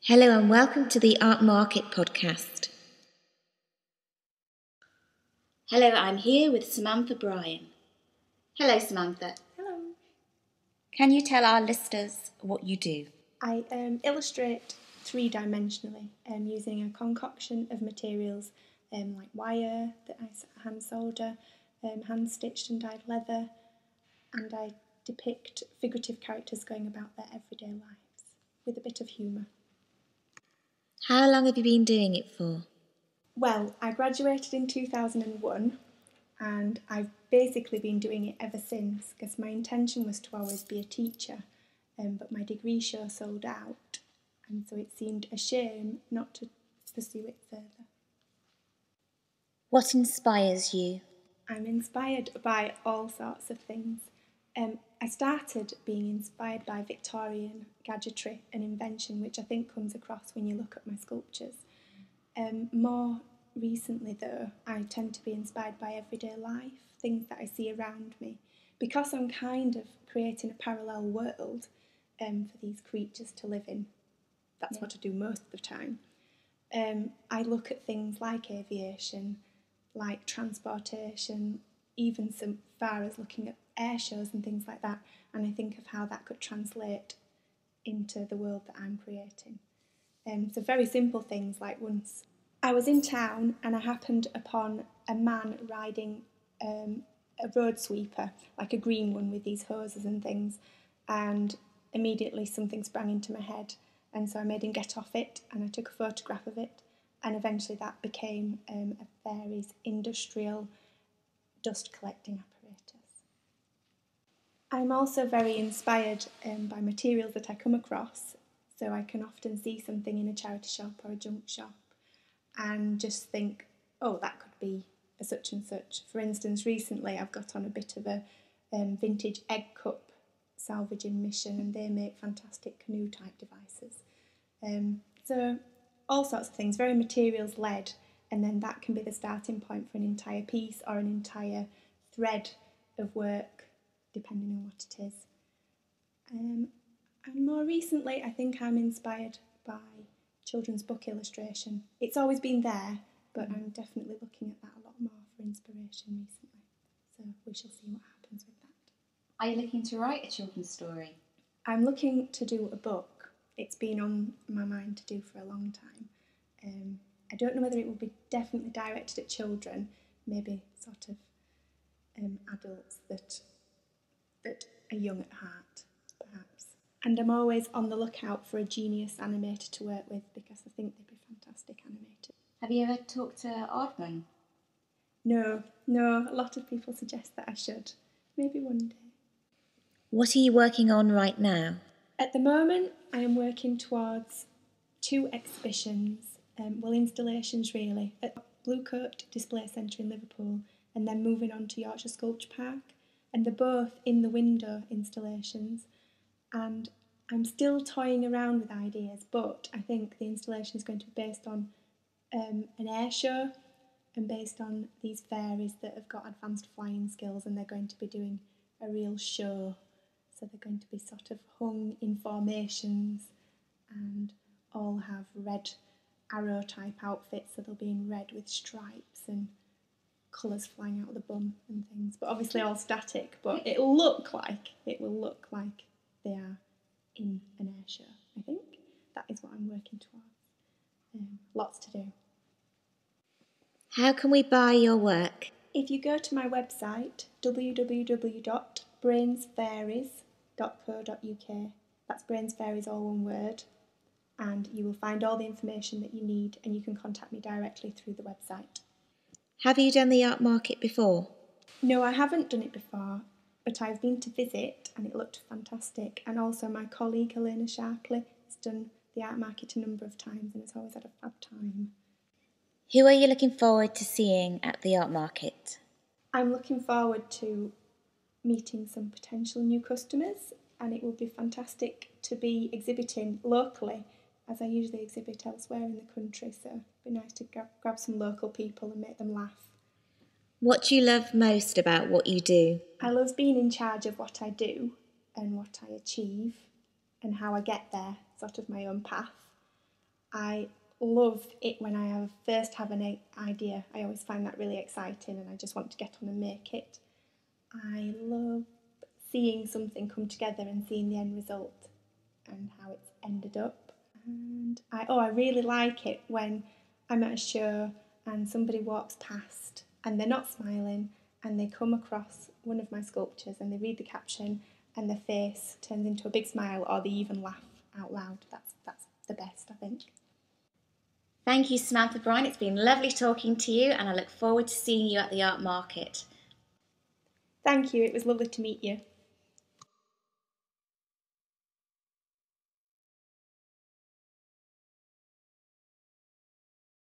Hello and welcome to the Art Market podcast. Hello, I'm here with Samantha Bryan. Hello, Samantha. Hello. Can you tell our listeners what you do? I illustrate three-dimensionally using a concoction of materials like wire that I hand solder, hand-stitched and dyed leather, and I depict figurative characters going about their everyday lives with a bit of humour. How long have you been doing it for? Well, I graduated in 2001 and I've basically been doing it ever since because my intention was to always be a teacher, but my degree show sold out and so it seemed a shame not to pursue it further. What inspires you? I'm inspired by all sorts of things. I started being inspired by Victorian gadgetry and invention, which I think comes across when you look at my sculptures. More recently, though, I tend to be inspired by everyday life, things that I see around me, because I'm kind of creating a parallel world for these creatures to live in. That's what I do most of the time. I look at things like aviation, like transportation, even so far as looking at air shows and things like that, and I think of how that could translate into the world that I'm creating. So very simple things, like once I was in town and I happened upon a man riding a road sweeper, like a green one with these hoses and things, and immediately something sprang into my head, and so I made him get off it and I took a photograph of it, and eventually that became a fairy's industrial dust collecting apparatus. I'm also very inspired by materials that I come across, so I can often see something in a charity shop or a junk shop and just think, oh, that could be a such and such. For instance, recently I've got on a bit of a vintage egg cup salvaging mission, and they make fantastic canoe type devices. So all sorts of things, very materials led, and then that can be the starting point for an entire piece or an entire thread of work, depending on what it is. And more recently, I think I'm inspired by children's book illustration. It's always been there, but I'm definitely looking at that a lot more for inspiration recently. So we shall see what happens with that. Are you looking to write a children's story? I'm looking to do a book. It's been on my mind to do for a long time. I don't know whether it will be definitely directed at children, maybe sort of adults that are young at heart, perhaps. And I'm always on the lookout for a genius animator to work with because I think they'd be fantastic animators. Have you ever talked to Aardman? No, a lot of people suggest that I should. Maybe one day. What are you working on right now? At the moment, I am working towards 2 exhibitions, installations really, at Bluecoat Display Centre in Liverpool and then moving on to Yorkshire Sculpture Park, and they're both in the window installations, and I'm still toying around with ideas, but I think the installation is going to be based on an air show and based on these fairies that have got advanced flying skills, and they're going to be doing a real show. So they're going to be sort of hung in formations and all have red arrow type outfits, so they'll be in red with stripes and colours flying out of the bum and things, but obviously all static, but it will look like they are in an air show. I think that is what I'm working towards. Lots to do. How can we buy your work? If you go to my website, www.brainsfairies.co.uk, that's Brains Fairies all one word, and you will find all the information that you need, and you can contact me directly through the website. Have you done the art market before? No, I haven't done it before, but I've been to visit and it looked fantastic. And also my colleague Helena Sharpley has done the art market a number of times and has always had a fab time. Who are you looking forward to seeing at the art market? I'm looking forward to meeting some potential new customers, and it will be fantastic to be exhibiting locally, as I usually exhibit elsewhere in the country, so it'd be nice to grab some local people and make them laugh. What do you love most about what you do? I love being in charge of what I do and what I achieve and how I get there, sort of my own path. I love it when I first have an idea. I always find that really exciting and I just want to get on and make it. I love seeing something come together and seeing the end result and how it's ended up. And I really like it when I'm at a show and somebody walks past and they're not smiling and they come across one of my sculptures and they read the caption and their face turns into a big smile or they even laugh out loud. That's the best, I think. Thank you, Samantha Bryan. It's been lovely talking to you, and I look forward to seeing you at the art market. Thank you, it was lovely to meet you.